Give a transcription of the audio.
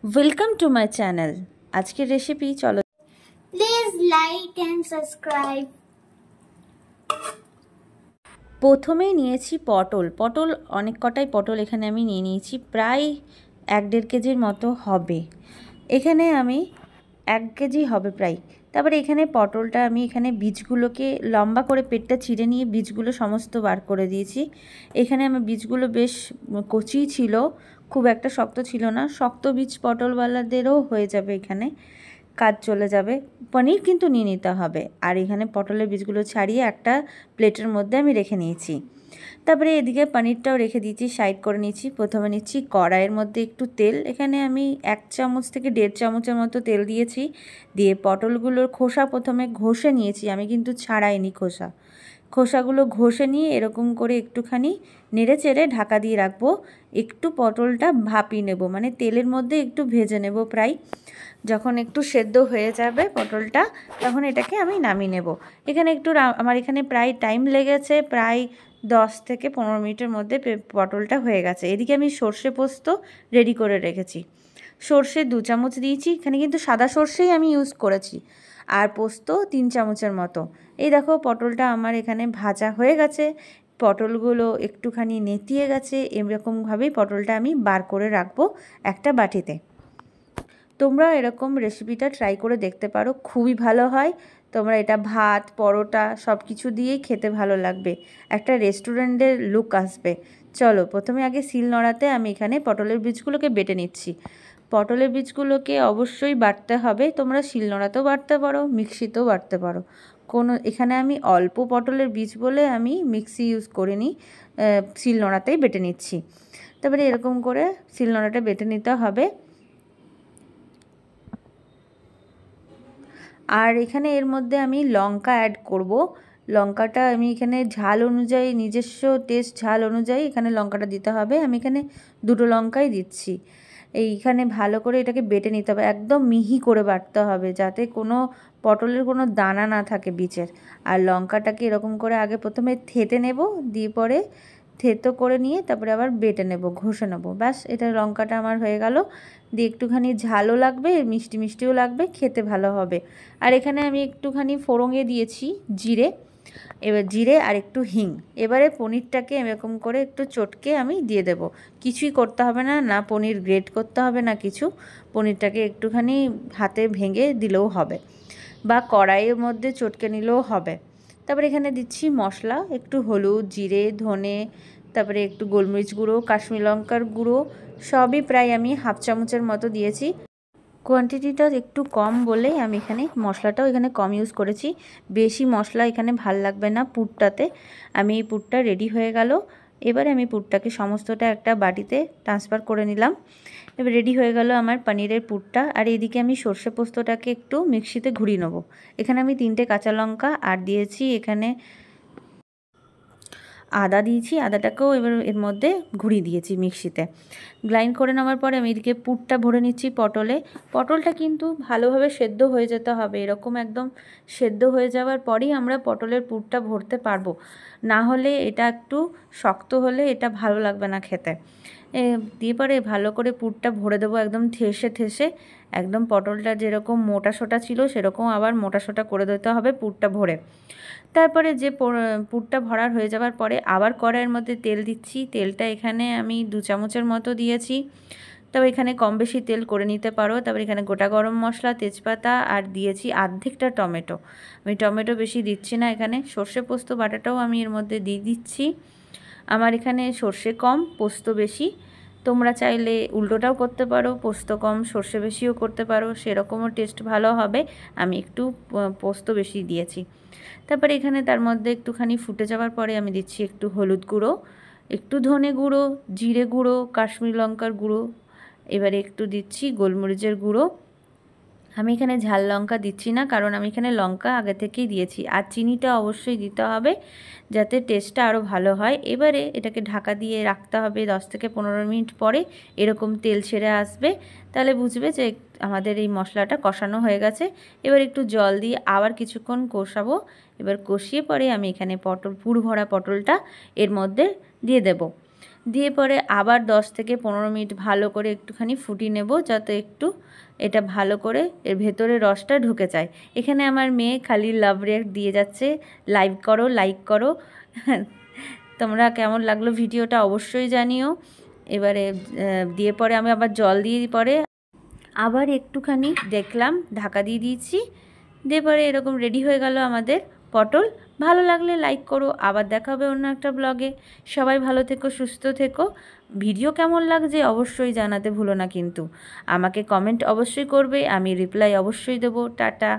Welcome to my channel. আজকের recipe চলো। Please like and subscribe. প্রথমেই নিয়েছি পটল অনেক কটাই পটল এখানে আমি নিয়ে নিয়েছি, প্রায় 1-1.5 কেজির মতো হবে। এখানে আমি 1 কেজি হবে প্রায়। তারপরে এখানে পটলটা আমি এখানে বীজগুলোকে লম্বা করে পেটটা ছিঁড়ে নিয়ে বীজগুলো সমস্ত বার করে দিয়েছি। এখানে আমার বীজগুলো বেশ কচি ছিল, খুব একটা শক্ত ছিল না। শক্ত বীজ পটলওয়ালাদেরও হয়ে যাবে, এখানে কাজ চলে যাবে। পনির কিন্তু নিয়ে নিতে হবে। আর এখানে পটলের বীজগুলো ছাড়িয়ে একটা প্লেটের মধ্যে আমি রেখে নিয়েছি। তারপরে এদিকে পনিরটাও রেখে দিয়েছি, সাইড করে নিয়েছি। প্রথমে নিচ্ছি কড়াইয়ের মধ্যে একটু তেল। এখানে আমি 1 চামচ থেকে 1.5 চামচের মতো তেল দিয়েছি। দিয়ে পটলগুলোর খোসা প্রথমে ঘষে নিয়েছি, আমি কিন্তু ছাড়াইনি খোসাগুলো ঘষে নিয়ে এরকম করে একটুখানি নেড়ে চেড়ে ঢাকা দিয়ে রাখবো। একটু পটলটা ভাপিয়ে নেব, মানে তেলের মধ্যে একটু ভেজে নেব প্রায়। যখন একটু সেদ্ধ হয়ে যাবে পটলটা, তখন এটাকে আমি নামিয়ে নেব। এখানে একটু আমার এখানে প্রায় টাইম লেগেছে, প্রায় 10 থেকে 15 মিনিটের মধ্যে পটলটা হয়ে গেছে। এদিকে আমি সর্ষে পোস্ত রেডি করে রেখেছি। সর্ষে 2 চামচ দিয়েছি, এখানে কিন্তু সাদা সর্ষেই আমি ইউজ করেছি। আর পোস্ত 3 চামচের মতো। এই দেখো পটলটা আমার এখানে ভাজা হয়ে গেছে, পটলগুলো একটুখানি নেতিয়ে গেছে। এরকমভাবেই পটলটা আমি বার করে রাখবো একটা বাটিতে। তোমরা এরকম রেসিপিটা ট্রাই করে দেখতে পারো, খুবই ভালো হয়। তোমরা এটা ভাত, পরোটা সব কিছু দিয়েই খেতে ভালো লাগবে, একটা রেস্টুরেন্টের লুক আসবে। চলো প্রথমে আগে শিলনোড়াতে আমি এখানে পটলের বীজগুলোকে বেটে নিচ্ছি। পটলের বীজগুলোকে অবশ্যই বাটতে হবে, তোমরা শিলনোড়াতেও বাটতে পারো, মিক্সিতেও বাটতে পারো। এখানে আমি অল্প পটলের বীজ বলে আমি মিক্সি ইউজ করিনি, শিলনোড়াতেই বেটে নিচ্ছি। তারপরে এরকম করে শিলনোড়াটা বেটে নিতে হবে। আর এখানে এর মধ্যে আমি লঙ্কা অ্যাড করব। লঙ্কাটা আমি এখানে ঝাল অনুযায়ী, নিজস্ব টেস্ট ঝাল অনুযায়ী এখানে লঙ্কাটা দিতে হবে। আমি এখানে 2টো লঙ্কাই দিচ্ছি। এইখানে ভালো করে এটাকে বেটে নিতে হবে, একদম মিহি করে বাটতে হবে, যাতে কোনো পটলের কোনো দানা না থাকে বীজের। আর লঙ্কাটাকে এরকম করে আগে প্রথমে থেতে নেব, দিয়ে পরে থেতো করে নিয়ে তারপরে আবার বেটে নেব, ঘষে নেব। ব্যাস, এটা লঙ্কাটা আমার হয়ে গেল। দিয়ে একটুখানি ঝালও লাগবে, মিষ্টি মিষ্টিও লাগবে, খেতে ভালো হবে। আর এখানে আমি একটুখানি ফোড়ঙে দিয়েছি জিরে, এবার জিরে আর একটু হিং। এবারে পনিরটাকে এরকম করে একটু চটকে আমি দিয়ে দেব। কিছুই করতে হবে না, না পনির গ্রেট করতে হবে না কিছু। পনিরটাকে একটুখানি হাতে ভেঙে দিলেও হবে, বা কড়াইয়ের মধ্যে চটকে নিলেও হবে। তারপরে এখানে দিচ্ছি মশলা, একটু হলুদ, জিরে, ধনে, তারপরে একটু গোলমরিচ গুঁড়ো, কাশ্মীর লঙ্কার গুঁড়ো, সবই প্রায় আমি 1/2 চামচের মতো দিয়েছি। কোয়ান্টিটিটা একটু কম বলে আমি এখানে মশলাটাও এখানে কম ইউজ করেছি। বেশি মশলা এখানে ভাল লাগবে না পুরটাতে। আমি এই পুরটা রেডি হয়ে গেল। এবারে আমি পুরটাকে সমস্তটা একটা বাটিতে ট্রান্সফার করে নিলাম। এবার রেডি হয়ে গেল আমার পনিরের পুরটা। আর এইদিকে আমি সর্ষে পোস্তটাকে একটু মিক্সিতে ঘুরিয়ে নেবো। এখানে আমি 3টে কাঁচা লঙ্কা আর দিয়েছি, এখানে আদা দিয়েছি, আদাটাকেও এবার এর মধ্যে ঘুরিয়ে দিয়েছি মিক্সিতে। গ্রাইন্ড করে নেওয়ার পরে আমি এদিকে পুরটা ভরে নিচ্ছি পটলটা কিন্তু ভালোভাবে সেদ্ধ হয়ে যেতে হবে। এরকম একদম সেদ্ধ হয়ে যাওয়ার পরেই আমরা পটলের পুরটা ভরতে পারবো, না হলে এটা একটু শক্ত হলে এটা ভালো লাগবে না খেতে। দিয়ে পরে ভালো করে পুরটা ভরে দেবো, একদম ঠেসে একদম পটলটা যেরকম মোটাসোটা ছিল সেরকম আবার মোটাসোটা করে দিতে হবে পুরটা ভরে। তারপরে যে পুরটা ভরার হয়ে যাওয়ার পরে আবার কড়াইয়ের মধ্যে তেল দিচ্ছি। তেলটা এখানে আমি 2 চামচের মতো দিয়েছি, তবে এখানে কম বেশি তেল করে নিতে পারো। তারপরে এখানে গোটা গরম মশলা, তেজপাতা আর দিয়েছি অর্ধেকটা টমেটো। আমি টমেটো বেশি দিচ্ছি না, এখানে সর্ষে পোস্ত বাটাটাও আমি এর মধ্যে দিয়ে দিচ্ছি। আমার এখানে সর্ষে কম পোস্ত বেশি, তোমরা চাইলে উল্টোটাও করতে পারো, পোস্ত কম সর্ষে বেশিও করতে পারো, সেরকমও টেস্ট ভালো হবে। আমি একটু পোস্ত বেশি দিয়েছি। তারপরে এখানে তার মধ্যে একটুখানি ফুটে যাওয়ার পরে আমি দিচ্ছি একটু হলুদ গুঁড়ো, একটু ধনে গুঁড়ো, জিরে গুঁড়ো, কাশ্মীর লঙ্কার গুঁড়ো, এবারে একটু দিচ্ছি গোলমরিচের গুঁড়ো। আমি এখানে ঝাল লঙ্কা দিচ্ছি না, কারণ আমি এখানে লঙ্কা আগে থেকেই দিয়েছি। আর চিনিটা অবশ্যই দিতে হবে, যাতে টেস্টটা আরও ভালো হয়। এবারে এটাকে ঢাকা দিয়ে রাখতে হবে 10 থেকে 15 মিনিট পরে এরকম তেল ছেড়ে আসবে, তাহলে বুঝবে যে আমাদের এই মশলাটা কষানো হয়ে গেছে। এবার একটু জল দিয়ে আবার কিছুক্ষণ কষাবো। এবার কষিয়ে পরে আমি এখানে পুর ভরা পটলটা এর মধ্যে দিয়ে দেব। দিয়ে পরে আবার 10 থেকে 15 মিনিট ভালো করে একটুখানি ফুটিয়ে নেব, যাতে একটু এটা ভালো করে এর ভেতরে রসটা ঢুকে যায়। এখানে আমার মেয়ে খালি লাভ রিঅ্যাক্ট দিয়ে যাচ্ছে, লাইক করো লাইক করো। তোমরা কেমন লাগলো ভিডিওটা অবশ্যই জানিও। এবারে দিয়ে পরে আমি আবার জল দিয়ে পরে আবার একটুখানি দেখলাম, ঢাকা দিয়ে দিয়েছি। দিয়ে পরে এরকম রেডি হয়ে গেল আমাদের পটল। ভালো লাগলে লাইক করো, আবার দেখা হবে অন্য একটা ব্লগে। সবাই ভালো থেকো, সুস্থ থেকো। ভিডিও কেমন লাগছে অবশ্যই জানাতে ভুলো না, কিন্তু আমাকে কমেন্ট অবশ্যই করবে, আমি রিপ্লাই অবশ্যই দেবো। টাটা।